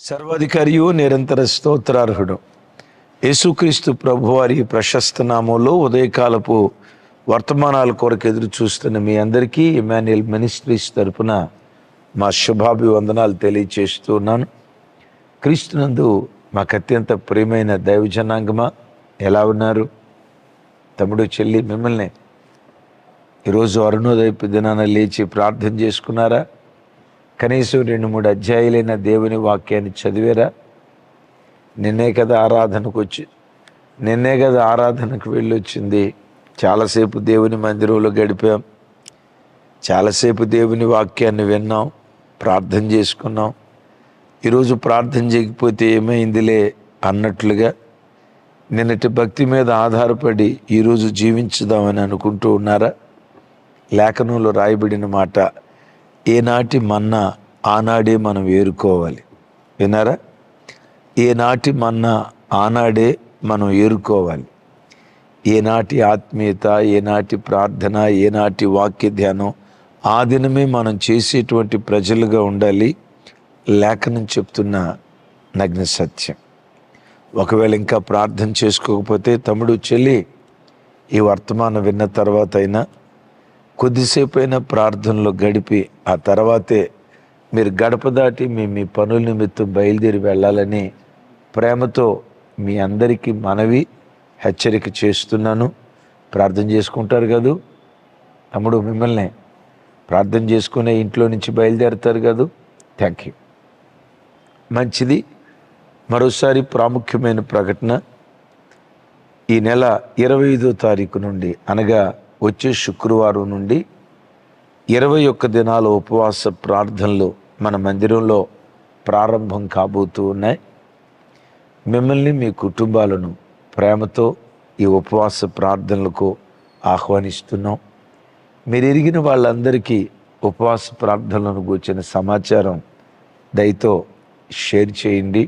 సర్వాధికారియు నిరంతర స్తోత్రార్హుడు యేసుక్రీస్తు ప్రభువారి ప్రశస్త నామంలో ఉదయకాలపు వర్తమానాల కొరకు ఎదురు చూస్తున్న మీ అందరికీ ఇమాన్యుయల్ మినిస్ట్రీస్ తరపున మా శుభాభివందనాలు తెలియచేస్తున్నాను. క్రీస్తునందు మాకు అత్యంత ప్రియమైన దైవజనాంగమా, ఎలా ఉన్నారు? తమ్ముడు, చెల్లి, మిమ్మల్ని ఈరోజు అరుణోదయపు దినాన లేచి ప్రార్థన చేసుకున్నారా? కనీసం 2-3 అధ్యాయులైన దేవుని వాక్యాన్ని చదివారా? నిన్నే కదా ఆరాధనకు వెళ్ళొచ్చింది. చాలాసేపు దేవుని మందిరంలో గడిపాం, చాలాసేపు దేవుని వాక్యాన్ని విన్నాం, ప్రార్థన చేసుకున్నాం. ఈరోజు ప్రార్థన చేయకపోతే ఏమైందిలే అన్నట్లుగా నిన్నటి భక్తి మీద ఆధారపడి ఈరోజు జీవించుదామని అనుకుంటూ ఉన్నారా? లేఖనంలో రాయబడిన మాట, ఏనాటి మన్నా ఆనాడే మనం ఏరుకోవాలి. విన్నారా? ఏనాటి మన్నా ఆనాడే మనం ఏరుకోవాలి. ఏనాటి ఆత్మీయత, ఏనాటి ప్రార్థన, ఏనాటి వాక్య ధ్యానం ఆ దినమే మనం చేసేటువంటి ప్రజలుగా ఉండాలి. లేఖనం చెప్తున్న నగ్న సత్యం. ఒకవేళ ఇంకా ప్రార్థన చేసుకోకపోతే తమ్ముడు, చెల్లి, ఈ వర్తమానం విన్న తర్వాత అయినా కొద్దిసేపు అయినా ప్రార్థనలో గడిపి ఆ తర్వాతే మీరు గడప దాటి మీ పనుల నిమిత్తం బయలుదేరి వెళ్ళాలని ప్రేమతో మీ అందరికీ మనవి, హెచ్చరిక చేస్తున్నాను. ప్రార్థన చేసుకుంటారు కదూ తమ్ముడు, మిమ్మల్ని ప్రార్థన చేసుకునే ఇంట్లో నుంచి బయలుదేరుతారు కదూ. Thank you. మంచిది. మరోసారి ప్రాముఖ్యమైన ప్రకటన. ఈ నెల 25వ తారీఖు నుండి, అనగా వచ్చే శుక్రవారం నుండి 21 దినాల ఉపవాస ప్రార్థనలు మన మందిరంలో ప్రారంభం కాబోతూ ఉన్నాయి. మిమ్మల్ని, మీ కుటుంబాలను ప్రేమతో ఈ ఉపవాస ప్రార్థనలకు ఆహ్వానిస్తున్నాం. మీరు ఎరిగిన వాళ్ళందరికీ ఉపవాస ప్రార్థనలను గూర్చిన సమాచారం దయతో షేర్ చేయండి.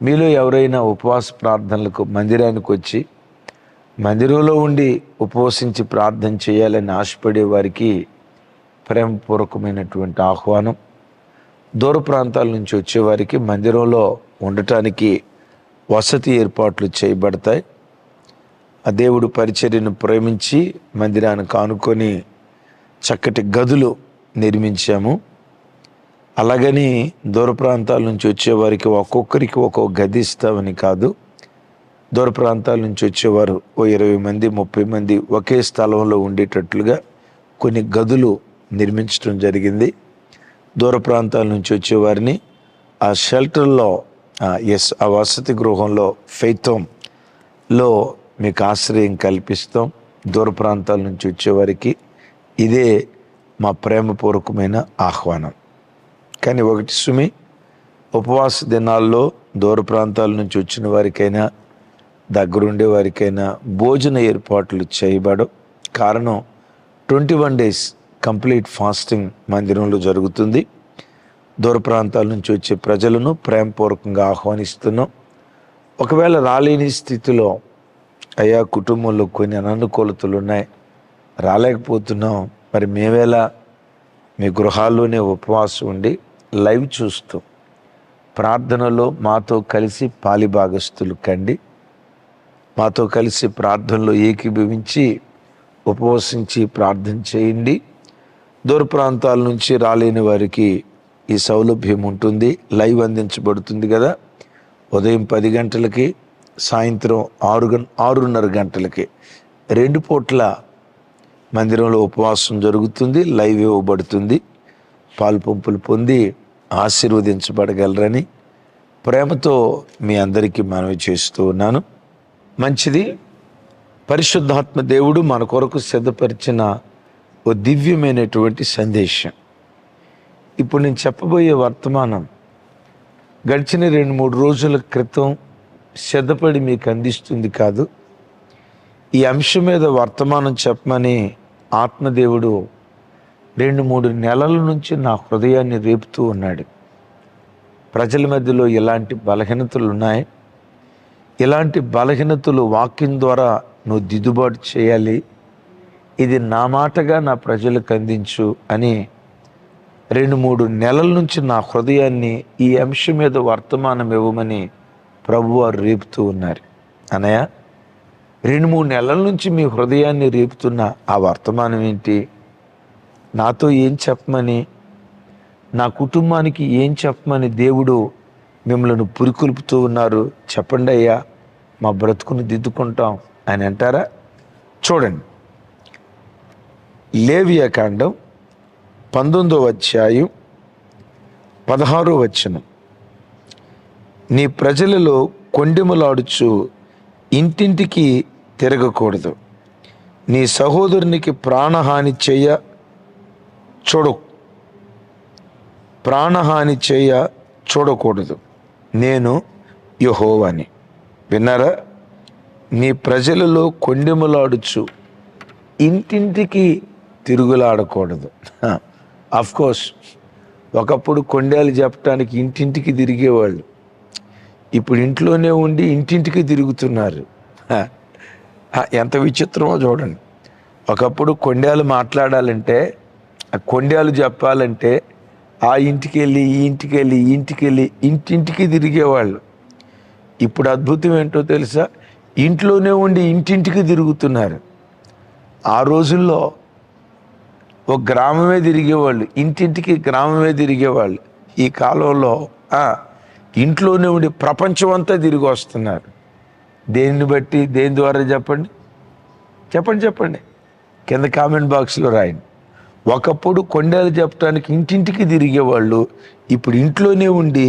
మీలో ఎవరైనా ఉపవాస ప్రార్థనలకు మందిరానికి వచ్చి మందిరంలో ఉండి ఉపవసించి ప్రార్థన చేయాలని ఆశపడే వారికి ప్రేమపూర్వకమైనటువంటి ఆహ్వానం. దూర ప్రాంతాల నుంచి వచ్చేవారికి మందిరంలో ఉండటానికి వసతి ఏర్పాట్లు చేయబడతాయి. ఆ దేవుడు పరిచర్యను ప్రేమించి మందిరానికి ఆనుకొని చక్కటి గదులు నిర్మించాము. అలాగని దూర ప్రాంతాల నుంచి వచ్చేవారికి ఒక్కొక్కరికి ఒక్కొక్క గది ఇస్తామని కాదు. దూర ప్రాంతాల నుంచి వచ్చేవారు 20 మంది 30 మంది ఒకే స్థలంలో ఉండేటట్లుగా కొన్ని గదులు నిర్మించడం జరిగింది. దూర ప్రాంతాల నుంచి వచ్చేవారిని ఆ షెల్టర్లో, ఆ వసతి గృహంలో, ఫెయితోమ్లో మీకు ఆశ్రయం కల్పిస్తాం. దూర ప్రాంతాల నుంచి వచ్చేవారికి ఇదే మా ప్రేమపూర్వకమైన ఆహ్వానం. కానీ ఒకటి సుమి, ఉపవాస దినాల్లో దూర ప్రాంతాల నుంచి వచ్చిన వారికైనా దగ్గరుండే వారికైనా భోజన ఏర్పాట్లు చేయబడవు. కారణం, 21 days కంప్లీట్ ఫాస్టింగ్ మందిరంలో జరుగుతుంది. దూర ప్రాంతాల నుంచి వచ్చే ప్రజలను ప్రేమపూర్వకంగా ఆహ్వానిస్తున్నాం. ఒకవేళ రాలేని స్థితిలో, అయ్యా కుటుంబంలో కొన్ని అననుకూలతలు ఉన్నాయి, రాలేకపోతున్నాం, మరి మేవేలా? మీ గృహాల్లోనే ఉపవాసం ఉండి లైవ్ చూస్తూ ప్రార్థనలో మాతో కలిసి పాలిభాగస్తులు కండి. మాతో కలిసి ప్రార్థనలో ఏకీభవించి ఉపవసించి ప్రార్థన చేయండి. దూర ప్రాంతాల నుంచి రాలేని వారికి ఈ సౌలభ్యం ఉంటుంది. లైవ్ అందించబడుతుంది కదా. ఉదయం 10 గంటలకి, సాయంత్రం 6:30 గంటలకి 2 పూట్ల మందిరంలో ఉపవాసం జరుగుతుంది. లైవ్ ఇవ్వబడుతుంది. పాలు పంపులు పొంది ఆశీర్వదించబడగలరని ప్రేమతో మీ అందరికీ మనవి చేస్తూ ఉన్నాను. మంచిది. పరిశుద్ధాత్మ దేవుడు మన కొరకు సిద్ధపరిచిన ఓ దివ్యమైనటువంటి సందేశం. ఇప్పుడు నేను చెప్పబోయే వర్తమానం గడిచిన 2-3 రోజుల క్రితం సిద్ధపడి మీకు అందిస్తుంది కాదు. ఈ అంశం మీద వర్తమానం చెప్పమని ఆత్మదేవుడు 2-3 నెలల నుంచి నా హృదయాన్ని రేపుతూ ఉన్నాడు. ప్రజల మధ్యలో ఎలాంటి బలహీనతలు ఉన్నాయి, ఇలాంటి బలహీనతలు వాక్యం ద్వారా నువ్వు దిద్దుబాటు చేయాలి, ఇది నా మాటగా నా ప్రజలకు అందించు అని 2-3 నెలల నుంచి నా హృదయాన్ని ఈ అంశం మీద వర్తమానం ఇవ్వమని ప్రభువారు రేపుతూ ఉన్నారు. అన్నయ్య, 2-3 నెలల నుంచి మీ హృదయాన్ని రేపుతున్న ఆ వర్తమానం ఏంటి? నాతో ఏం చెప్పమని, నా కుటుంబానికి ఏం చెప్పమని దేవుడు మిమ్మల్ని పురికొల్పుతూ ఉన్నారు? చెప్పండి అయ్యా, మా బ్రతుకుని దిద్దుకుంటాం అని అంటారా? చూడండి, లేవియాకాండం 19వ అధ్యాయం 16వ వచనం. నీ ప్రజలలో కొండెములాడుచు ఇంటింటికి తిరగకూడదు, నీ సహోదరునికి ప్రాణహాని చూడకూడదు, నేను యెహోవాని. విన్నారా? నీ ప్రజలలో కొండెములాడుచు ఇంటింటికి తిరుగులాడకూడదు. కోర్స్ ఒకప్పుడు కొండేలు చెప్పడానికి ఇంటింటికి తిరిగేవాళ్ళు, ఇప్పుడు ఇంట్లోనే ఉండి ఇంటింటికి తిరుగుతున్నారు. ఎంత విచిత్రమో చూడండి. ఒకప్పుడు కొండేలు మాట్లాడాలంటే, ఆ కొండేలు చెప్పాలంటే ఆ ఇంటికి వెళ్ళి ఈ ఇంటికి వెళ్ళి ఈ ఇంటికి వెళ్ళి ఇంటింటికి తిరిగేవాళ్ళు. ఇప్పుడు అద్భుతం ఏంటో తెలుసా? ఇంట్లోనే ఉండి ఇంటింటికి తిరుగుతున్నారు. ఆ రోజుల్లో ఒక గ్రామమే తిరిగేవాళ్ళు, ఇంటింటికి గ్రామమే తిరిగేవాళ్ళు. ఈ కాలంలో ఇంట్లోనే ఉండి ప్రపంచం అంతా తిరిగి వస్తున్నారు. దేన్ని బట్టి, దేని ద్వారా? చెప్పండి కింద కామెంట్ బాక్స్లో రాయండి. ఒకప్పుడు కొండలు చెప్పడానికి ఇంటింటికి తిరిగేవాళ్ళు, ఇప్పుడు ఇంట్లోనే ఉండి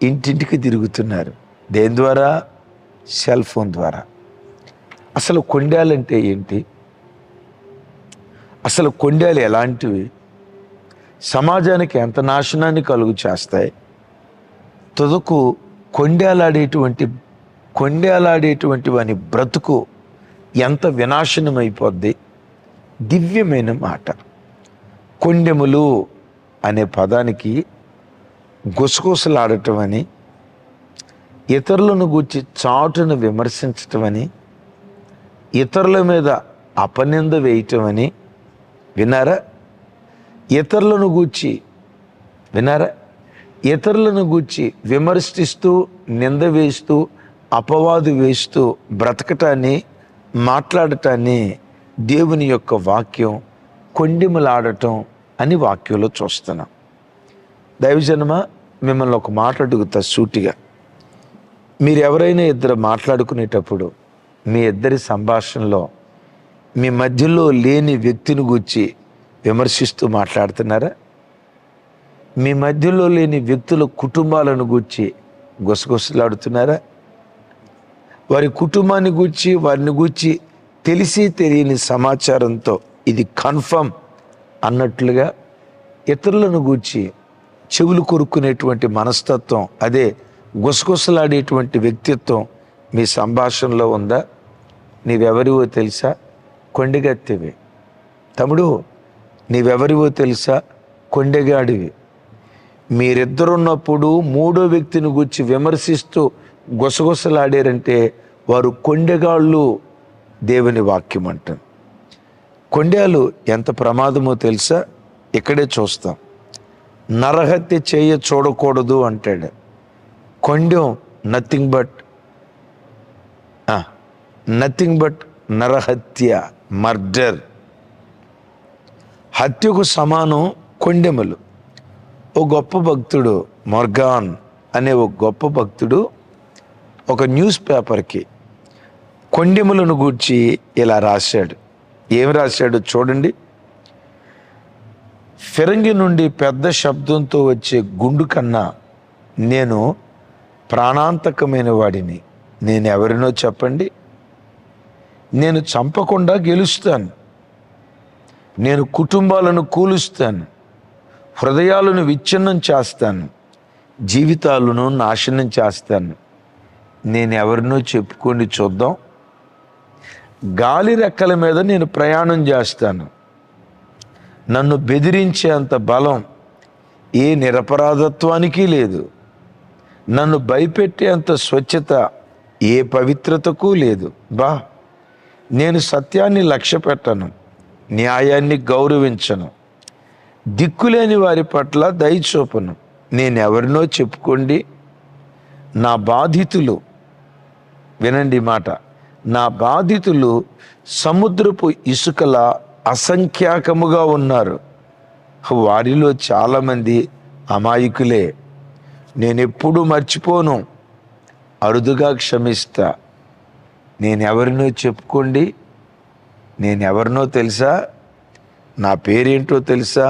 ఇంటింటికి తిరుగుతున్నారు. దేని ద్వారా? సెల్ ఫోన్ ద్వారా. అసలు కొండలంటే ఏంటి? అసలు కొండలు ఎలాంటివి? సమాజానికి ఎంత నాశనాన్ని కలుగు చేస్తాయి? తుదకు కొండేలాడేటువంటి వాని బ్రతుకు ఎంత వినాశనమైపోద్ది. దివ్యమైన మాట. కొండెములు అనే పదానికి గుసగుసలాడటం అని, ఇతరులను గూర్చి చాటును విమర్శించటం అని, ఇతరుల మీద అపనింద వేయటం అని. విన్నారా? ఇతరులను గూర్చి విమర్శిస్తూ, నింద వేస్తూ, అపవాదు వేస్తూ బ్రతకటాన్ని, మాట్లాడటాన్ని దేవుని యొక్క వాక్యం కొండెములాడటం అని వాక్యంలో చూస్తున్నాం. దైవజనమా, మిమ్మల్ని ఒక మాట అడుగుతా సూటిగా. మీరు ఎవరైనా ఇద్దరు మాట్లాడుకునేటప్పుడు మీ ఇద్దరి సంభాషణలో మీ మధ్యలో లేని వ్యక్తిని గూర్చి విమర్శిస్తూ మాట్లాడుతున్నారా? మీ మధ్యలో లేని వ్యక్తుల కుటుంబాలను గూర్చి గుసగుసలాడుతున్నారా? వారి కుటుంబాన్ని గూర్చి, వారిని గూర్చి తెలిసి తెలియని సమాచారంతో ఇది కన్ఫర్మ్ అన్నట్లుగా ఇతరులను గూర్చి చెవులు కొరుక్కునేటువంటి మనస్తత్వం, అదే గుసగుసలాడేటువంటి వ్యక్తిత్వం మీ సంభాషణలో ఉందా? నీవెవరివో తెలుసా? కొండెగత్తెవి. తమ్ముడు, నీవెవరివో తెలుసా? కొండెగాడివి. మీరిద్దరున్నప్పుడు మూడో వ్యక్తిని గూర్చి విమర్శిస్తూ గుసగుసలాడారంటే వారు కొండెగాళ్ళు. దేవుని వాక్యం అంటారు. కొండేలు ఎంత ప్రమాదమో తెలుసా? ఇక్కడే చూస్తాం. నరహత్య చూడకూడదు అంటాడు. కొండెం నథింగ్ బట్ నరహత్య, మర్డర్. హత్యకు సమానం కొండెములు. ఓ గొప్ప భక్తుడు, మొర్గాన్ అనే ఒక గొప్ప భక్తుడు ఒక న్యూస్ పేపర్కి కొండెములను గూర్చి ఇలా రాశాడు. ఏం రాశాడు చూడండి. ఫిరంగి నుండి పెద్ద శబ్దంతో వచ్చే గుండు కన్నా నేను ప్రాణాంతకమైన వాడిని. నేను ఎవరినో చెప్పండి? నేను చంపకుండా గెలుస్తాను. నేను కుటుంబాలను కూలుస్తాను, హృదయాలను విచ్ఛిన్నం చేస్తాను, జీవితాలను నాశనం చేస్తాను. నేను ఎవరినో చెప్పుకోండి చూద్దాం. గాలి రెక్కల మీద నేను ప్రయాణం చేస్తాను. నన్ను బెదిరించేంత బలం ఏ నిరపరాధత్వానికి లేదు. నన్ను భయపెట్టేంత స్వచ్ఛత ఏ పవిత్రతకు లేదు. నేను సత్యాన్ని లక్ష్య పెట్టను, న్యాయాన్ని గౌరవించను, దిక్కులేని వారి పట్ల దయ చూపను. నేనెవరినో చెప్పుకోండి. నా బాధితులు, వినండి మాట, నా బాధితులు సముద్రపు ఇసుకల అసంఖ్యాకముగా ఉన్నారు. వారిలో చాలామంది అమాయకులే. నేనెప్పుడు మర్చిపోను, అరుదుగా క్షమిస్తా. నేనెవరినో చెప్పుకోండి. నేనెవరినో తెలుసా? నా పేరేంటో తెలుసా?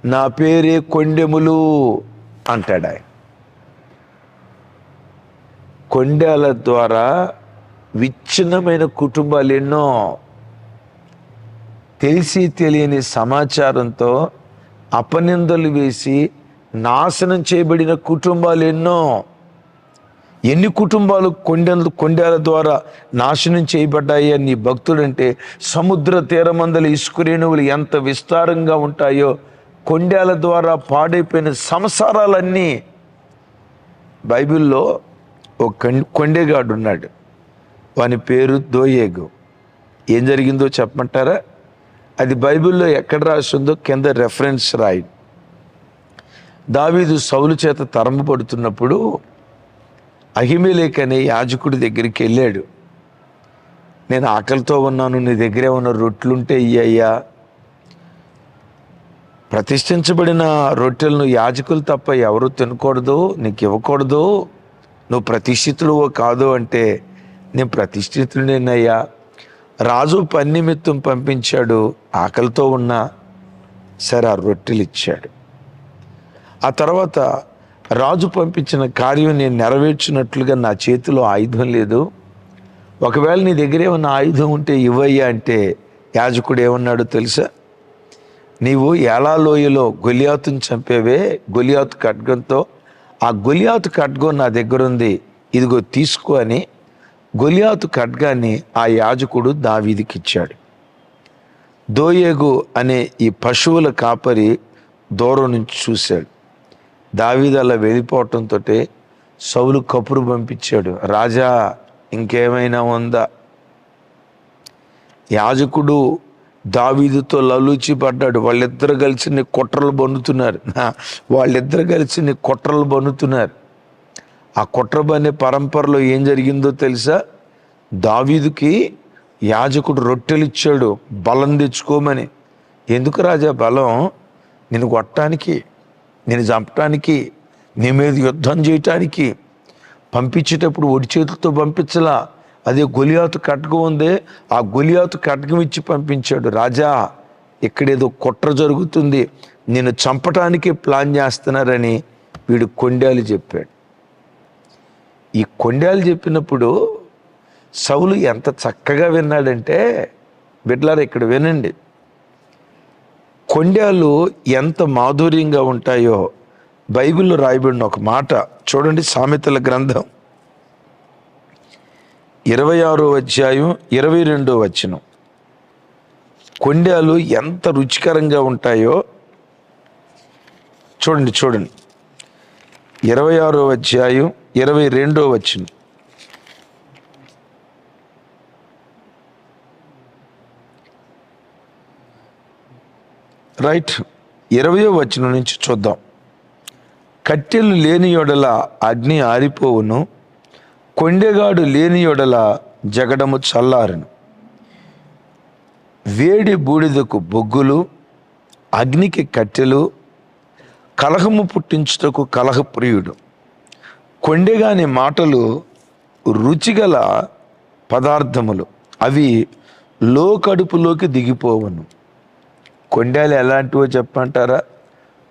నా పేరే కొండెములు అంటాడు ఆయన. కొండెల ద్వారా విచ్ఛిన్నమైన కుటుంబాలు ఎన్నో, తెలిసి తెలియని సమాచారంతో అపనిందలు వేసి నాశనం చేయబడిన కుటుంబాలు ఎన్నో. ఎన్ని కుటుంబాలు కొండేల ద్వారా నాశనం చేయబడ్డాయి అని భక్తుడంటే, సముద్ర తీరమందల ఇసుకరేణువులు ఎంత విస్తారంగా ఉంటాయో కొండేల ద్వారా పాడైపోయిన సంసారాలన్నీ. బైబిల్లో ఒక కొండేగాడు ఉన్నాడు, వాని పేరు దోయేగు. ఏం జరిగిందో చెప్పమంటారా? అది బైబిల్లో ఎక్కడ రాసిందో కింద రెఫరెన్స్ రాయి. దావీదు సౌలు చేత తరంపబడుతున్నప్పుడు అహిమెలెకు అనే యాజకుడి దగ్గరికి వెళ్ళాడు. నేను ఆకలితో ఉన్నాను, నీ దగ్గర ఉన్న రొట్టెలుంటే ఇయ్యయ్యా. ప్రతిష్ఠించబడిన రొట్టెలను యాజకులు తప్ప ఎవరు తినకూడదు, నీకు ఇవ్వకూడదు, నువ్వు ప్రతిష్ఠితుడువో కాదు అంటే, నేను ప్రతిష్ఠితుడినేనయ్యా, రాజు పని నిమిత్తం పంపించాడు, ఆకలితో ఉన్నా. సరే, ఆ రొట్టెలు ఇచ్చాడు. ఆ తర్వాత రాజు పంపించిన కార్యం నేను నెరవేర్చినట్లుగా నా చేతిలో ఆయుధం లేదు, ఒకవేళ నీ దగ్గర ఏమన్నా ఆయుధం ఉంటే ఇవ్వయ్యా అంటే, యాజకుడు ఏమన్నాడు తెలుసా? నీవు ఏలా లోయలో గొలియాతుని చంపేవే గొలియాతు ఖడ్గంతో, ఆ గొలియాతు ఖడ్గం నా దగ్గర ఉంది, ఇదిగో తీసుకో అని గొలియాతు ఖడ్గాన్ని ఆ యాజకుడు దావీదుకి ఇచ్చాడు. దోయేగు అనే ఈ పశువుల కాపరి దూరం నుంచి చూశాడు. దావీదు అలా వెళ్ళిపోవటంతో సౌలు కబురు పంపించాడు, రాజా ఇంకేమైనా ఉందా? యాజకుడు దావీదుతో లలూచి పడ్డాడు. వాళ్ళిద్దరు కలిసి నీ కుట్రలు బన్నుతున్నారు, వాళ్ళిద్దరు కలిసి నీ కుట్రలు బన్నుతున్నారు. ఆ కుట్ర బన్నే పరంపరలో ఏం జరిగిందో తెలుసా? దావీదుకి యాజకుడు రొట్టెలు ఇచ్చాడు బలం తెచ్చుకోమని. ఎందుకు రాజా బలం? నేను కొట్టడానికి, నేను చంపటానికి, నీ మీద యుద్ధం చేయటానికి పంపించేటప్పుడు ఒడి చేతులతో పంపించలా. అదే గొలియాతు ఖడ్గం ఉందే, ఆ గొలియాతు ఖడ్గం ఇచ్చి పంపించాడు. రాజా, ఇక్కడేదో కుట్ర జరుగుతుంది, నేను చంపటానికి ప్లాన్ చేస్తున్నారని వీడు కొండేలు చెప్పాడు. ఈ కొండేలు చెప్పినప్పుడు సౌలు ఎంత చక్కగా విన్నాడంటే, బిడ్డలారా ఇక్కడ వినండి, కొండేలు ఎంత మాధుర్యంగా ఉంటాయో బైబిల్లో రాయబడిన ఒక మాట చూడండి. సామెతల గ్రంథం 26వ అధ్యాయం 22వ వచనం. కొండేలు ఎంత రుచికరంగా ఉంటాయో చూడండి. 26వ అధ్యాయం 22వ వచనం. రైట్, 20వ వచనం నుంచి చూద్దాం. కట్టెలు లేని యెడల అగ్ని ఆరిపోవును, కొండెగాడు లేని యెడల జగడము చల్లారును. వేడి బూడిదకు బొగ్గులు, అగ్నికి కట్టెలు, కలహము పుట్టించుటకు కలహప్రియుడు. కొండెగాని మాటలు రుచిగల పదార్థములు, అవి లోకడుపులోకి దిగిపోవును. కొండేలు ఎలాంటివో చెప్పంటారా?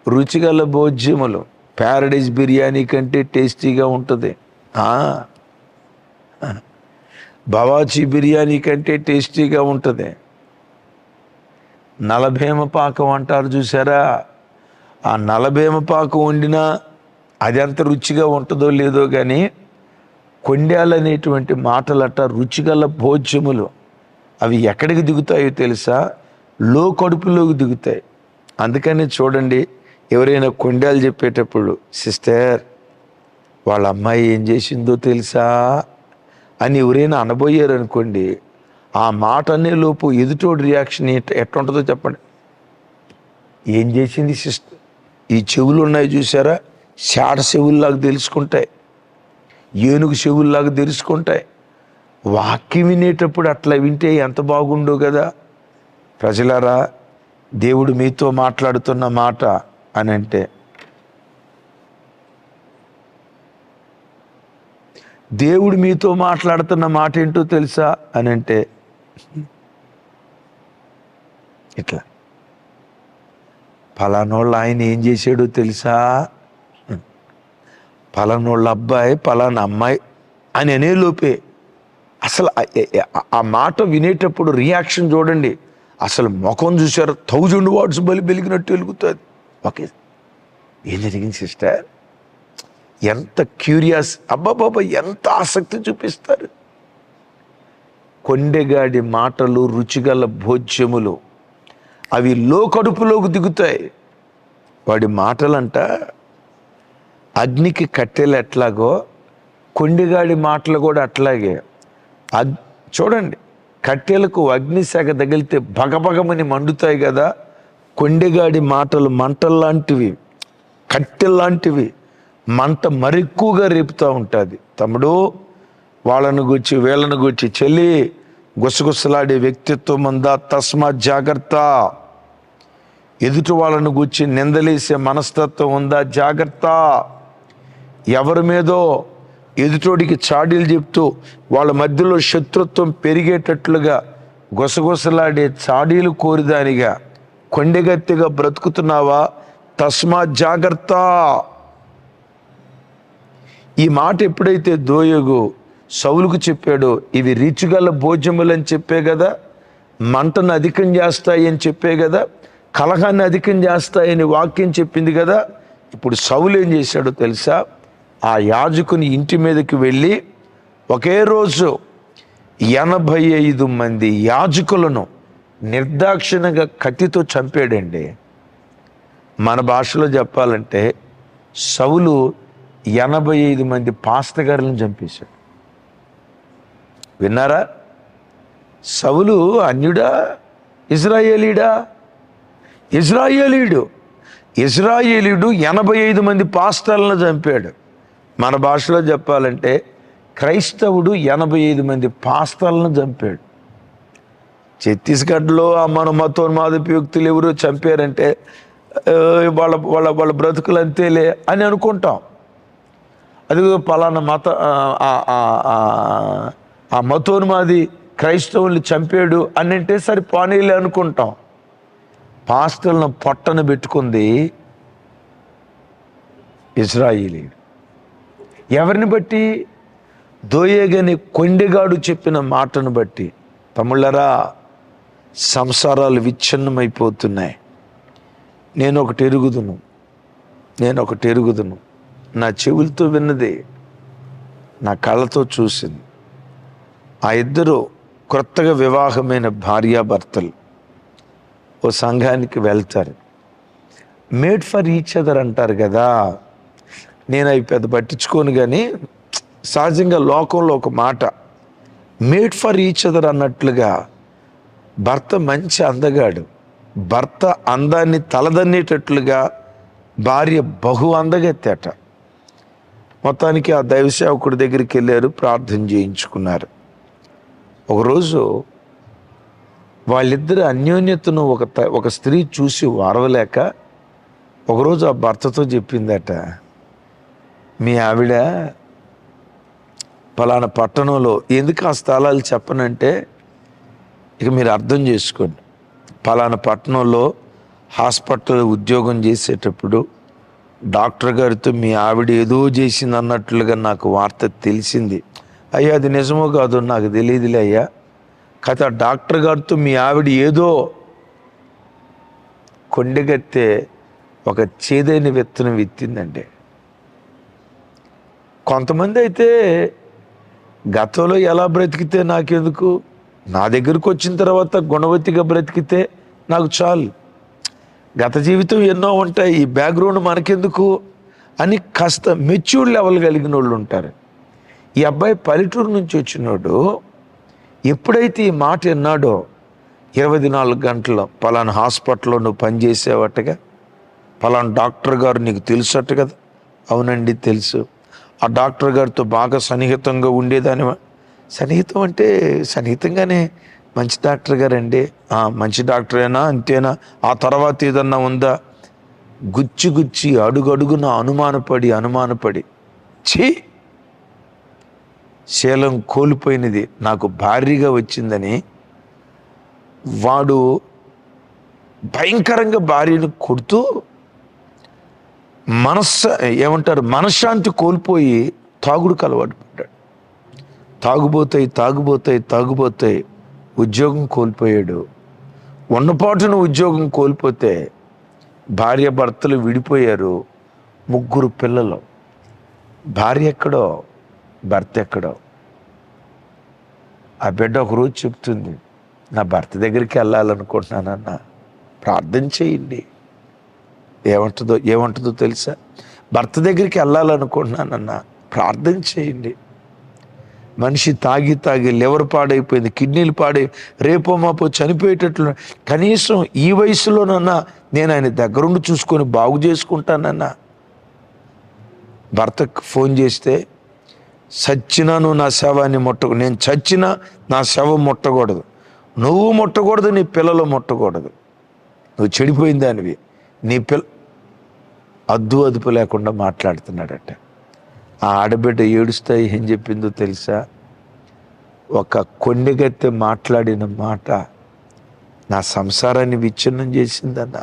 రుచిగల భోజ్యములు. ప్యారడైజ్ బిర్యానీ కంటే టేస్టీగా ఉంటుంది. బవాచి బిర్యానీ కంటే టేస్టీగా ఉంటుంది. నలభేమ పాకం అంటారు చూసారా? ఆ నలభేమ పాకం వండినా అది ఎంత రుచిగా ఉంటుందో లేదో కానీ, కొండేలు అనేటువంటి మాటలట రుచిగల భోజ్యములు. అవి ఎక్కడికి దిగుతాయో తెలుసా? లో కడుపులోకి దిగుతాయి. అందుకని చూడండి, ఎవరైనా కొండేలు చెప్పేటప్పుడు, సిస్టర్ వాళ్ళ అమ్మాయి ఏం చేసిందో తెలుసా అని ఎవరైనా అనబోయారు అనుకోండి, ఆ మాట అనే లోపు ఎదుటోడి రియాక్షన్ ఎట్లుంటుందో చెప్పండి. ఏం చేసింది సిస్టర్? ఈ చెవులు ఉన్నాయి చూసారా, శాడ చెవుల్లాగా తెలుసుకుంటాయి, ఏనుగు చెవుల్లాగా తెలుసుకుంటాయి. వాక్యం వినేటప్పుడు అట్లా వింటే ఎంత బాగుండో కదా. ప్రజలారా, దేవుడు మీతో మాట్లాడుతున్న మాట అని అంటే, దేవుడు మీతో మాట్లాడుతున్న మాట ఏంటో తెలుసా అని అంటే, ఇట్లా పలానోళ్ళు ఆయన ఏం చేశాడో తెలుసా, పలానోళ్ళ అబ్బాయి పలానా అమ్మాయి అని అనే లోపే అసలు ఆ మాట వినేటప్పుడు రియాక్షన్ చూడండి. అసలు ముఖం చూసారు 1000 వాట్స్ బలి వెలిగినట్టు వెలుగుతుంది. ఓకే, ఏం జరిగింది సిస్టర్? ఎంత క్యూరియాస్, అబ్బాబాబా ఎంత ఆసక్తి చూపిస్తారు. కొండెగాడి మాటలు రుచిగల భోజ్యములు, అవి కడుపులోకి దిగుతాయి. వాడి మాటలంట అగ్నికి కట్టెలు ఎట్లాగో కొండెగాడి మాటలు కూడా అట్లాగే. చూడండి, కట్టెలకు అగ్ని శాఖ తగిలితే భగభగమని మండుతాయి కదా. కొండెగాడి మాటలు మంటల్లాంటివి, కట్టెల్లాంటివి, మంట మరెక్కువగా రేపుతూ ఉంటుంది. తమ్ముడు, వాళ్ళను గురించి వీళ్ళను గురించి, చెల్లి, గుసగుసలాడే వ్యక్తిత్వం ఉందా? తస్మాత్ జాగ్రత్త. ఎదుటి వాళ్ళను గురించి నిందలేసే మనస్తత్వం ఉందా? జాగ్రత్త. ఎవరి మీదో ఎదుటోడికి చాడీలు చెప్తూ వాళ్ళ మధ్యలో శత్రుత్వం పెరిగేటట్లుగా గుసగుసలాడే చాడీలు కోరిదానిగా కొండెగత్తిగా బ్రతుకుతున్నావా? తస్మాత్ జాగ్రత్త. ఈ మాట ఎప్పుడైతే దోయగు సౌలుకు చెప్పాడో, ఇవి రుచిగల భోజ్యములు అని చెప్పే కదా, మంటను అధికం చేస్తాయి అని చెప్పే కదా, కలహాన్ని అధికం చేస్తాయని వాక్యం చెప్పింది కదా. ఇప్పుడు సౌలు ఏం చేశాడో తెలుసా? ఆ యాజకుని ఇంటి మీదకి వెళ్ళి ఒకే రోజు 85 మంది యాజకులను నిర్దాక్షిణంగా కత్తితో చంపాడండి. మన భాషలో చెప్పాలంటే సౌలు 85 మంది పాస్తగారులను చంపేశాడు. విన్నారా? సౌలు అన్యుడా, ఇజ్రాయేలీడా? ఇజ్రాయేలీయుడు 85 మంది పాస్టర్లను చంపాడు. మన భాషలో చెప్పాలంటే క్రైస్తవుడు 85 మంది పాస్టర్లను చంపాడు. ఛత్తీస్గఢ్లో మన మతోన్మాదపు వ్యక్తులు ఎవరో చంపారంటే వాళ్ళ వాళ్ళ వాళ్ళ బ్రతుకులు అంతేలే అని అనుకుంటాం. అది పలానా ఆ మతోన్మాది క్రైస్తవుల్ని చంపాడు అని అంటే సరే పోనీలే అనుకుంటాం. పాస్టర్లను పొట్టను పెట్టుకుంది ఇజ్రాయేలీయుడు. ఎవరిని బట్టి? దోయేగని కొండెగాడు చెప్పిన మాటను బట్టి. తమ్ముళ్ళరా, సంసారాలు విచ్ఛిన్నమైపోతున్నాయి. నేను ఒకటి ఎరుగుదును, నా చెవులతో విన్నది, నా కళ్ళతో చూసింది. ఆ ఇద్దరు కొత్తగా వివాహమైన భార్యాభర్తలు ఓ సంఘానికి వెళ్తారు. మేడ్ ఫర్ ఈచ్ అదర్ అంటారు కదా. నేను అవి పెద్ద పట్టించుకోను, కానీ సహజంగా లోకంలో ఒక మాట మేడ్ ఫర్ ఈచ్ అదర్ అన్నట్లుగా, భర్త మంచి అందగాడు, భర్త అందాన్ని తలదన్నేటట్లుగా భార్య బహు అందగెత్తేట. మొత్తానికి ఆ దైవ సేవకుడి దగ్గరికి వెళ్ళారు, ప్రార్థన చేయించుకున్నారు. ఒకరోజు వాళ్ళిద్దరు అన్యోన్యతను ఒక స్త్రీ చూసి వారవలేక ఒకరోజు ఆ భర్తతో చెప్పిందట, మీ ఆవిడ పలానా పట్టణంలో, ఎందుకు ఆ స్థలాలు చెప్పనంటే ఇక మీరు అర్థం చేసుకోండి, పలానా పట్టణంలో హాస్పిటల్ ఉద్యోగం చేసేటప్పుడు డాక్టర్ గారితో మీ ఆవిడ ఏదో చేసింది అన్నట్లుగా నాకు వార్త తెలిసింది. అయ్యా అది నిజమో కాదో నాకు తెలియదులే అయ్యా, కథ డాక్టర్ గారితో మీ ఆవిడ ఏదో కొండెగత్తే ఒక చేదైన విత్తనం విత్తిందండి. కొంతమంది అయితే గతంలో ఎలా బ్రతికితే నాకెందుకు, నా దగ్గరకు వచ్చిన తర్వాత గుణవతిగా బ్రతికితే నాకు చాలు, గత జీవితం ఎన్నో ఉంటాయి, ఈ బ్యాక్గ్రౌండ్ మనకెందుకు అని కాస్త మెచ్యూర్డ్ లెవెల్ కలిగిన వాళ్ళు ఉంటారు. ఈ అబ్బాయి పల్లెటూరు నుంచి వచ్చినాడు, ఎప్పుడైతే ఈ మాట విన్నాడో 24 గంటలు పలానా హాస్పిటల్లో నువ్వు పనిచేసేవట్టుగా, పలానా డాక్టర్ గారు నీకు తెలుసట్టు కదా. అవునండి తెలుసు. ఆ డాక్టర్ గారితో బాగా సన్నిహితంగా ఉండేదాని. సన్నిహితం అంటే సన్నిహితంగానే మంచి డాక్టర్ గారండి. మంచి డాక్టరేనా, అంతేనా, ఆ తర్వాత ఏదన్నా ఉందా? గుచ్చి గుచ్చి అడుగడుగున అనుమానపడి ఛీ, శీలం కోల్పోయినది నాకు భారీగా వచ్చిందని వాడు భయంకరంగా భార్యను కొడుతూ మనశ్శాంతి కోల్పోయి తాగుడుకు అలవాటు పడ్డాడు. తాగుబోతాయి ఉద్యోగం కోల్పోయాడు. ఉన్నపాటున ఉద్యోగం కోల్పోతే భార్య భర్తలు విడిపోయారు. 3 పిల్లలు. భార్య ఎక్కడో, భర్త ఎక్కడో. ఆ బిడ్డ ఒకరోజు చెప్తుంది, నా భర్త దగ్గరికి వెళ్ళాలనుకుంటున్నానన్న, ప్రార్థన చేయండి. ఏమంటుందో తెలుసా? భర్త దగ్గరికి వెళ్ళాలనుకుంటున్నానన్న, ప్రార్థన చేయండి. మనిషి తాగి లివర్ పాడైపోయింది, కిడ్నీలు రేపో మాపో చనిపోయేటట్లు. కనీసం ఈ వయసులోనన్నా నేను ఆయన దగ్గరుండి చూసుకొని బాగు చేసుకుంటానన్నా. భర్తకు ఫోన్ చేస్తే, చచ్చినా నువ్వు నా శవాన్ని నేను చచ్చినా నా శవం ముట్టకూడదు, నువ్వు ముట్టకూడదు, నీ పిల్లలు ముట్టకూడదు, నువ్వు చెడిపోయిన దానివి, నీ అదుపు లేకుండా మాట్లాడుతున్నాడట. ఆ ఆడబిడ్డ ఏడుస్తా ఏం చెప్పిందో తెలుసా? ఒక కొండెగత్తె మాట్లాడిన మాట నా సంసారాన్ని విచ్ఛిన్నం చేసిందన్న,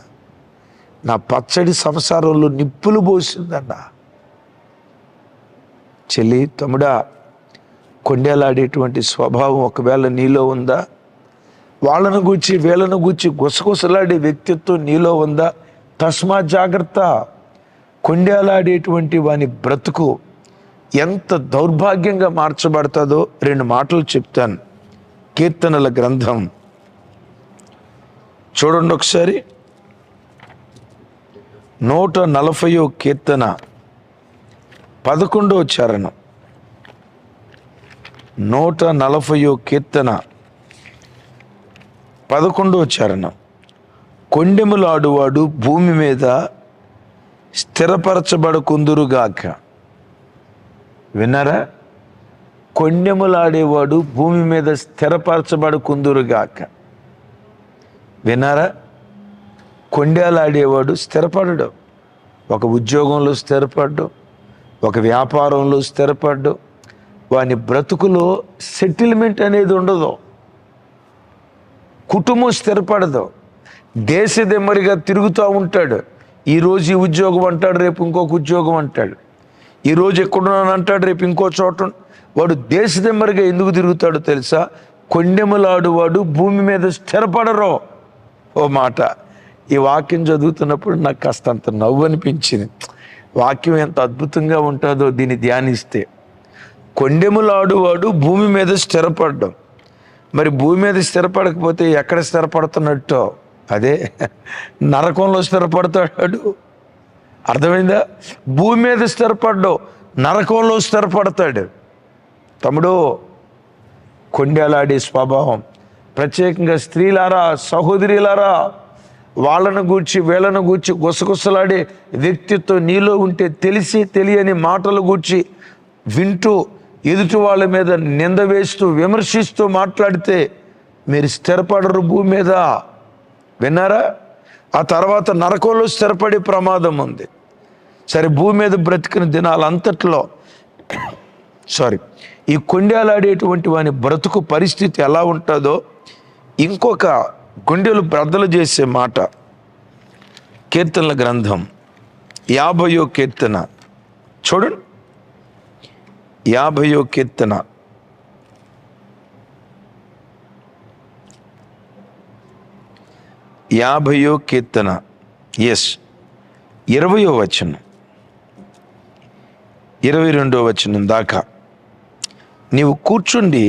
నా పచ్చడి సంసారంలో నిప్పులు పోసిందన్న. చెల్లి, తమ్ముడా, కొండేలాడేటువంటి స్వభావం ఒకవేళ నీలో ఉందా? వాళ్ళను గూర్చి వీళ్ళను గూర్చి గుసగుసలాడే వ్యక్తిత్వం నీలో ఉందా? తస్మా జాగ్రత్త. కొండేలాడేటువంటి వాని బ్రతుకు ఎంత దౌర్భాగ్యంగా మార్చబడుతుందో 2 మాటలు చెప్తాను. కీర్తనల గ్రంథం చూడండి ఒకసారి. 140వ కీర్తన 11వ చరణం. 140వ కీర్తన 11వ చరణం. కొండెములాడువాడు భూమి మీద స్థిరపరచబడకుందురుగాక. విన్నారా? కొండెములాడేవాడు భూమి మీద స్థిరపరచబడకుందురుగాక. విన్నారా? కొండేలాడేవాడు స్థిరపడడు. ఒక ఉద్యోగంలో స్థిరపడ్డు, ఒక వ్యాపారంలో స్థిరపడ్డు. వాని బ్రతుకులో సెటిల్మెంట్ అనేది ఉండదు. కుటుంబం స్థిరపడదు. దేశదెమ్మరిగా తిరుగుతూ ఉంటాడు. ఈరోజు ఈ ఉద్యోగం అంటాడు, రేపు ఇంకొక ఉద్యోగం అంటాడు. ఈరోజు ఎక్కడున్నాను అంటాడు, రేపు ఇంకో చోట. వాడు దేశదెమ్మరిగా ఎందుకు తిరుగుతాడో తెలుసా? కొండెములాడువాడు భూమి మీద స్థిరపడరు. ఓ మాట, ఈ వాక్యం చదువుతున్నప్పుడు నాకు కాస్తంత నవ్వు అనిపించింది. వాక్యం ఎంత అద్భుతంగా ఉంటుందో దీన్ని ధ్యానిస్తే. కొండెములాడువాడు భూమి మీద స్థిరపడ్డం. మరి భూమి మీద స్థిరపడకపోతే ఎక్కడ స్థిరపడుతున్నట్టో? అదే నరకంలో స్థిరపడతాడు. అర్థమైందా? భూమి మీద స్థిరపడ్డు, నరకంలో స్థిరపడతాడు. తమ్ముడు, కొండేలాడే స్వభావం, ప్రత్యేకంగా స్త్రీలారా, సహోదరులారా, వాళ్ళను గూర్చి వీళ్ళను గూర్చి గుసగుసలాడే వ్యక్తిత్వం నీలో ఉంటే, తెలిసి తెలియని మాటలు గూర్చి వింటూ ఎదుటి వాళ్ళ మీద నింద వేస్తూ విమర్శిస్తూ మాట్లాడితే మీరు స్థిరపడరు భూమి మీద. విన్నారా? ఆ తర్వాత నరకంలో స్థిరపడే ప్రమాదం ఉంది. సరే, భూమి మీద బ్రతికిన దినాలంతట్లో ఈ కొండేలాడేటువంటి వాని బ్రతుకు పరిస్థితి ఎలా ఉంటుందో ఇంకొక గుండెలు బ్రద్దలు చేసే మాట. కీర్తనల గ్రంథం 50వ కీర్తన చూడండి. 50వ కీర్తన 50వ కీర్తన 20వ వచనం 22వ వచనం దాకా. నీవు కూర్చుండి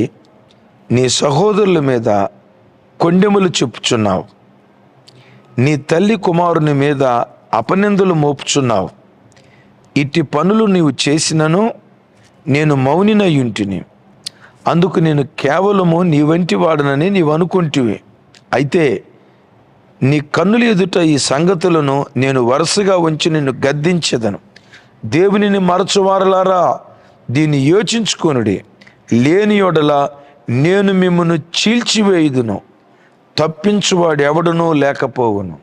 నీ సహోదరుల మీద కొండెములు చెప్పుచున్నావు, నీ తల్లి కుమారుని మీద అపనిందలు మోపుచున్నావు. ఇట్టి పనులు నీవు చేసినను నేను మౌనినయుంటిని, అందుకు నేను కేవలము నీ వంటి వాడనని నీవు అనుకుంటివి. అయితే నీ కన్నుల ఎదుట ఈ సంగతులను నేను వరుసగా ఉంచి నిన్ను గద్దించెదను. దేవునిని మరచువారలారా, దీన్ని యోచించుకొనుడి. లేని యెడల నేను మిమ్మును చీల్చివేయుదును, తప్పించువాడు ఎవడునూ లేకపోవును.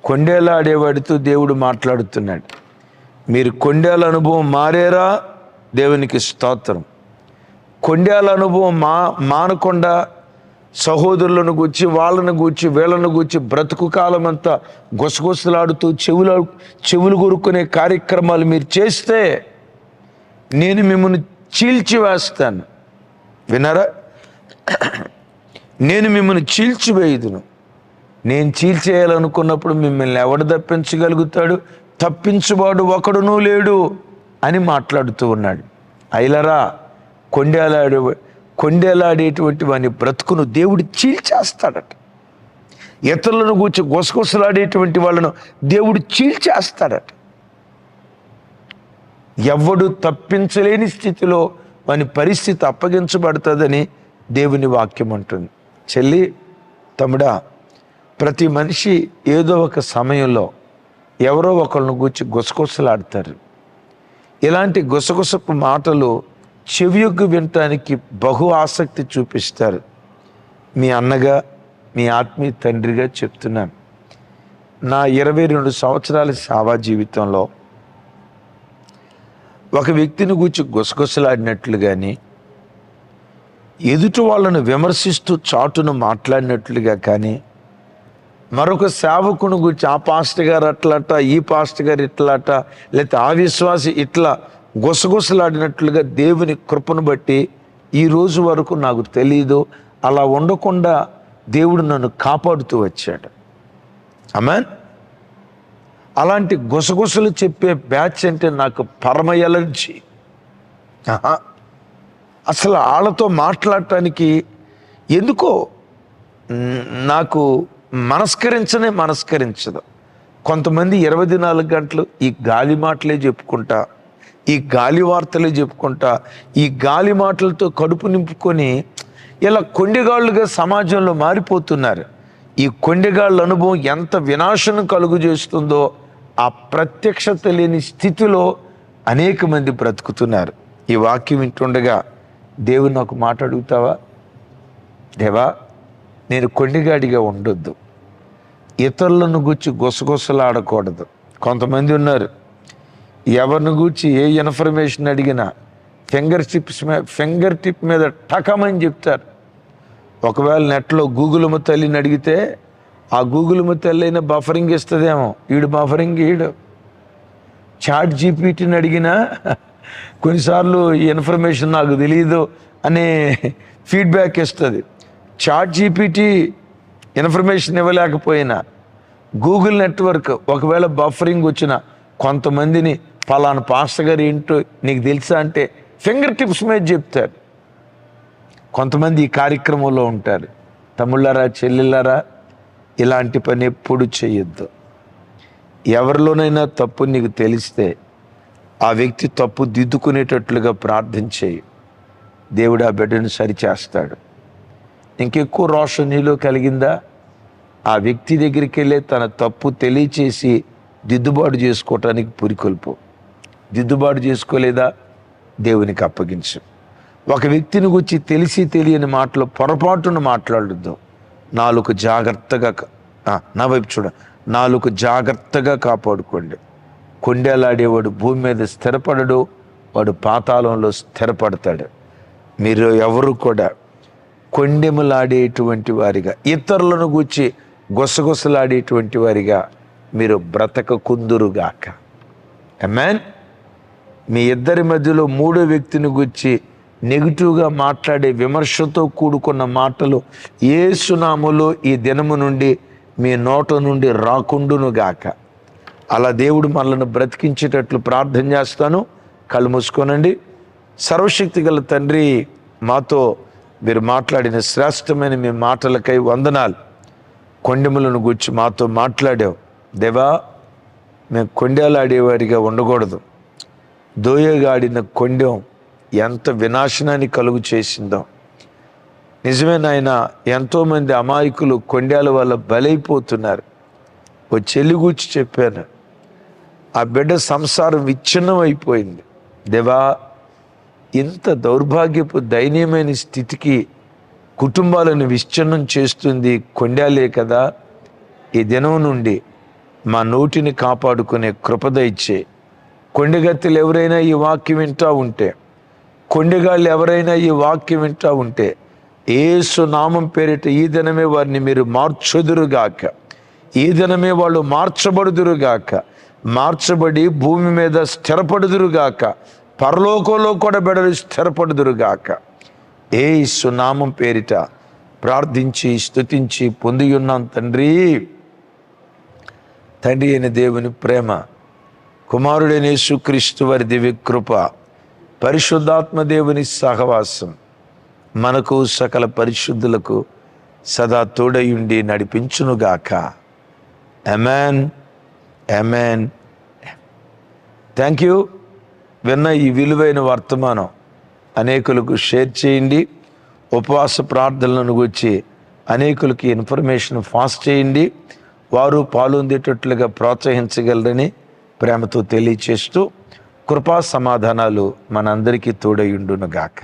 కొండేలాడేవాడితో దేవుడు మాట్లాడుతున్నాడు. మీరు కొండేల అనుభవం మారేరా? దేవునికి స్తోత్రం. కొండేల అనుభవం మానకుండా సహోదరులను గూర్చి, వాళ్ళను గూర్చి, వీళ్ళను గూర్చి బ్రతుకు కాలం అంతా గుసగుసలాడుతూ చెవులు కొరుక్కునే కార్యక్రమాలు మీరు చేస్తే నేను మిమ్మల్ని చీల్చివేస్తాను. విన్నారా? నేను మిమ్మల్ని చీల్చివేయుదును. నేను చీల్చేయాలనుకున్నప్పుడు మిమ్మల్ని ఎవడు తప్పించగలుగుతాడు? తప్పించువాడు ఒకడునూ లేడు అని మాట్లాడుతూ ఉన్నాడు. అయిలరా, కొండేలాడేటువంటి వాని బ్రతుకును దేవుడు చీల్చేస్తాడట. ఇతరులను గూర్చి గుసగుసలాడేటువంటి వాళ్ళను దేవుడు చీల్చేస్తాడట. ఎవడు తప్పించలేని స్థితిలో వాని పరిస్థితి అప్పగించబడుతుందని దేవుని వాక్యం అంటుంది. చెల్లి, తమ్ముడా, ప్రతి మనిషి ఏదో ఒక సమయంలో ఎవరో ఒకళ్ళను గూర్చి గుసగుసలాడతారు. ఇలాంటి గుసగుసపు మాటలు చెవియొగ్గు వినటానికి బహు ఆసక్తి చూపిస్తారు. మీ అన్నగా, మీ ఆత్మీయ తండ్రిగా చెప్తున్నాను. నా 22 సంవత్సరాల సేవా జీవితంలో ఒక వ్యక్తిని గూర్చి గుసగుసలాడినట్లు కానీ, ఎదుటి వాళ్ళను విమర్శిస్తూ చాటును మాట్లాడినట్లుగా కానీ, మరొక సేవకుని గురించి ఆ పాస్టర్ గారు అట్లట, ఈ పాస్టర్ గారు ఇట్లట, లేకపోతే ఆ విశ్వాసి ఇట్లా గుసగుసలాడినట్లుగా దేవుని కృపను బట్టి ఈ రోజు వరకు నాకు తెలియదు. అలా ఉండకుండా దేవుడు నన్ను కాపాడుతూ వచ్చాడు. ఆమేన్. అలాంటి గుసగుసలు చెప్పే బ్యాచ్ అంటే నాకు పరమ ఎలర్జీ. అసలు వాళ్ళతో మాట్లాడటానికి ఎందుకో నాకు మనస్కరించదు. కొంతమంది 24 గంటలు ఈ గాలి మాటలే చెప్పుకుంటా, ఈ గాలి వార్తలే చెప్పుకుంటా, ఈ గాలి మాటలతో కడుపు నింపుకొని ఇలా కొండెగాళ్ళుగా సమాజంలో మారిపోతున్నారు. ఈ కొండెగాళ్ళ అనుభవం ఎంత వినాశనం కలుగు చేస్తుందో ఆ ప్రత్యక్షత లేని స్థితిలో అనేక మంది బ్రతుకుతున్నారు. ఈ వాక్యం వింటుండగా దేవుని నాకు మాట అడుగుతావా? దేవా, నేను కొండెగాడిగా ఉండొద్దు, ఇతరులను గూర్చి గుసగుసలాడకూడదు. కొంతమంది ఉన్నారు, ఎవరిని గూర్చి ఏ ఇన్ఫర్మేషన్ అడిగినా ఫింగర్ టిప్ మీద టకమని చెప్తారు. ఒకవేళ నెట్లో గూగుల్ తల్లిని అడిగితే ఆ గూగుల్ తల్లి అయినా బఫరింగ్ ఇస్తుందేమో, ఈడు బఫరింగ్ ఈడు. చాట్ జీపీటీని అడిగినా కొన్నిసార్లు ఈ ఇన్ఫర్మేషన్ నాకు తెలియదు అనే ఫీడ్బ్యాక్ ఇస్తుంది. చాట్ జీపీటీ ఇన్ఫర్మేషన్ ఇవ్వలేకపోయినా గూగుల్ నెట్వర్క్ ఒకవేళ బఫరింగ్ వచ్చిన కొంతమందిని పలానా పాస్టర్ గారు ఏంటో నీకు తెలుసా అంటే ఫింగర్ టిప్స్ మీద చెప్తారు. కొంతమంది ఈ కార్యక్రమంలో ఉంటారు. తమ్ముళ్ళారా, చెల్లెళ్ళారా, ఇలాంటి పని ఎప్పుడు చేయొద్దు. ఎవరిలోనైనా తప్పు నీకు తెలిస్తే ఆ వ్యక్తి తప్పు దిద్దుకునేటట్లుగా ప్రార్థన చేయి. దేవుడు ఆ బిడ్డను సరిచేస్తాడు. ఇంకెక్కువ రోషం నీలో కలిగిందా, ఆ వ్యక్తి దగ్గరికి వెళ్ళి తన తప్పు తెలియచేసి దిద్దుబాటు చేసుకోవటానికి పురికొల్పు. దిద్దుబాటు చేసుకోలేదా, దేవునికి అప్పగించు. ఒక వ్యక్తిని గురించి తెలిసి తెలియని మాటలు పొరపాటును మాట్లాడద్దు. నాలుగు జాగ్రత్తగా కాపాడుకోండి. కొండేలాడేవాడు భూమి మీద స్థిరపడడు, వాడు పాతాళంలో స్థిరపడతాడు. మీరు ఎవరు కూడా కొండెములాడేటువంటి వారిగా, ఇతరులను గూర్చి గుసగుసలాడేటువంటి వారిగా మీరు బ్రతకకుందురుగాక. ఆమేన్. మీ ఇద్దరి మధ్యలో మూడో వ్యక్తిని గూర్చి నెగిటివ్గా మాట్లాడే విమర్శతో కూడుకున్న మాటలు యేసు నామములో ఈ దినము నుండి మీ నోట నుండి రాకుండునుగాక. అలా దేవుడు మనల్ని బ్రతికించేటట్లు ప్రార్థన చేస్తాను. కళ్ళు మూసుకోనండి. సర్వశక్తి గల తండ్రి, మాతో మీరు మాట్లాడిన శ్రేష్టమైన మీ మాటలకై వందనాలు. కొండెములను గూర్చి మాతో మాట్లాడావు దేవా. మేము కొండేలాడేవారిగా ఉండకూడదు. దోయగాడిన కొండెం ఎంత వినాశనాన్ని కలుగు చేసిందో. నిజమే నాయన, ఎంతోమంది అమాయకులు కొండేల వల్ల బలైపోతున్నారు. ఓ చెల్లి గూర్చి చెప్పాను, ఆ బిడ్డ సంసారం విచ్ఛిన్నం అయిపోయింది. దేవా, ఇంత దౌర్భాగ్యపు దయనీయమైన స్థితికి కుటుంబాలను విచ్ఛిన్నం చేస్తుంది కొండేలే కదా. ఈ దినం నుండి మా నోటిని కాపాడుకునే కృపద ఇచ్చే. కొండెగత్తులు ఎవరైనా ఈ వాక్యం వింటూ ఉంటే, కొండెగాళ్ళు ఎవరైనా ఈ వాక్యం వింటూ ఉంటే, యేసు నామం పేరిట ఈ దినమే వారిని మీరు మార్చుదురుగాక. ఈ దినమే వాళ్ళు మార్చబడుదురుగాక. మార్చబడి భూమి మీద స్థిరపడుదురుగాక. పరలోకంలో కూడా బిడ్డలు స్థిరపడుదురుగాక. యేసు నామం పేరిట ప్రార్థించి స్తుతించి పొంది ఉన్నాం తండ్రి. తండ్రి అయిన దేవుని ప్రేమ, కుమారుడైన యేసుక్రీస్తు వారి దివ్య కృప, పరిశుద్ధాత్మ దేవుని సహవాసం మనకు సకల పరిశుద్ధులకు సదా తోడయుండి నడిపించునుగాక. Amen, amen. Thank you. విన్న ఈ విలువైన వర్తమానం అనేకులకు షేర్ చేయండి. ఉపవాస ప్రార్థనలను గురించి అనేకులకి ఇన్ఫర్మేషన్ పాస్ చేయండి. వారు పాల్గొందేటట్లుగా ప్రోత్సహించగలరని ప్రేమతో తెలియచేస్తూ, కృపా సమాధానాలు మనందరికీ తోడయుండునుగాక.